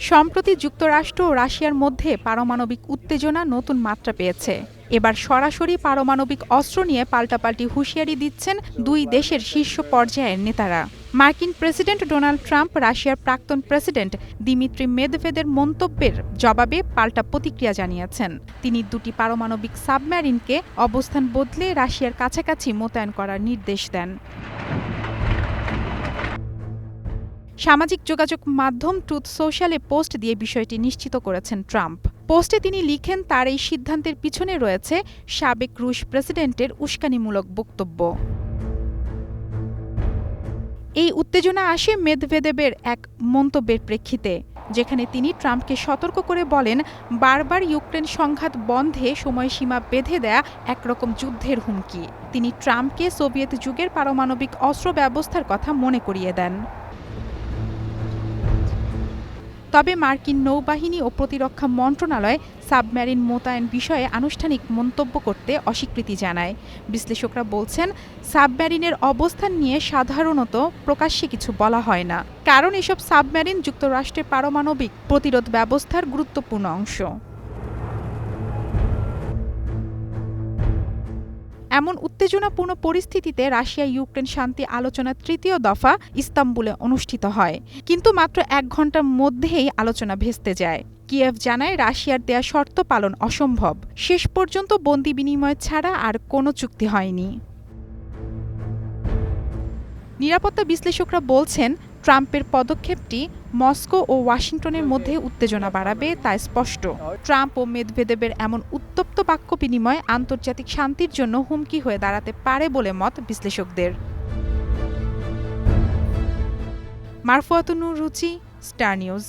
সম্প্রতি যুক্তরাষ্ট্র ও রাশিয়ার মধ্যে পারমাণবিক উত্তেজনা নতুন মাত্রা পেয়েছে। এবার সরাসরি পারমাণবিক অস্ত্র নিয়ে পাল্টাপাল্টি হুঁশিয়ারি দিচ্ছেন দুই দেশের শীর্ষ পর্যায়ের নেতারা। মার্কিন প্রেসিডেন্ট ডোনাল্ড ট্রাম্প রাশিয়ার প্রাক্তন প্রেসিডেন্ট দিমিত্রি মেদভেদের মন্তব্যের জবাবে পাল্টা প্রতিক্রিয়া জানিয়েছেন। তিনি দুটি পারমাণবিক সাবমেরিনকে অবস্থান বদলে রাশিয়ার কাছাকাছি মোতায়েন করার নির্দেশ দেন। সামাজিক যোগাযোগ মাধ্যম ট্রুথ সোশ্যালে পোস্ট দিয়ে বিষয়টি নিশ্চিত করেছেন ট্রাম্প। পোস্টে তিনি লিখেন, তার এই সিদ্ধান্তের পিছনে রয়েছে সাবেক রুশ প্রেসিডেন্টের উস্কানিমূলক বক্তব্য। এই উত্তেজনা আসে মেদভেদেবের এক মন্তব্যের প্রেক্ষিতে, যেখানে তিনি ট্রাম্পকে সতর্ক করে বলেন, বারবার ইউক্রেন সংঘাত বন্ধে সময়সীমা বেঁধে দেয়া একরকম যুদ্ধের হুমকি। তিনি ট্রাম্পকে সোভিয়েত যুগের পারমাণবিক অস্ত্র ব্যবস্থার কথা মনে করিয়ে দেন। তবে মার্কিন নৌবাহিনী ও প্রতিরক্ষা মন্ত্রণালয় সাবমেরিন মোতায়েন বিষয়ে আনুষ্ঠানিক মন্তব্য করতে অস্বীকৃতি জানায়। বিশ্লেষকরা বলছেন, সাবমেরিনের অবস্থান নিয়ে সাধারণত প্রকাশ্যে কিছু বলা হয় না, কারণ এসব সাবমেরিন যুক্তরাষ্ট্রের পারমাণবিক প্রতিরোধ ব্যবস্থার গুরুত্বপূর্ণ অংশ। এমন উত্তেজনাপূর্ণ পরিস্থিতিতে রাশিয়া ইউক্রেন শান্তি আলোচনার তৃতীয় দফা ইস্তাম্বুলে অনুষ্ঠিত হয়, কিন্তু মাত্র 1 ঘণ্টার মধ্যেই আলোচনা ভেস্তে যায়। কিয়েভ জানায়, রাশিয়ার দেয়া শর্ত পালন অসম্ভব। শেষ পর্যন্ত বন্দি বিনিময় ছাড়া আর কোনো চুক্তি হয়নি। নিরাপত্তা বিশ্লেষকরা বলছেন, ট্রাম্পের পদক্ষেপটি মস্কো ও ওয়াশিংটনের মধ্যে উত্তেজনা বাড়াবে তা স্পষ্ট। ট্রাম্প ও মেদভেদেবের এমন উত্তপ্ত বাক্য বিনিময় আন্তর্জাতিক শান্তির জন্য হুমকি হয়ে দাঁড়াতে পারে বলে মত বিশ্লেষকদের। মারফুয়াতুন নূর রুচি, স্টার নিউজ।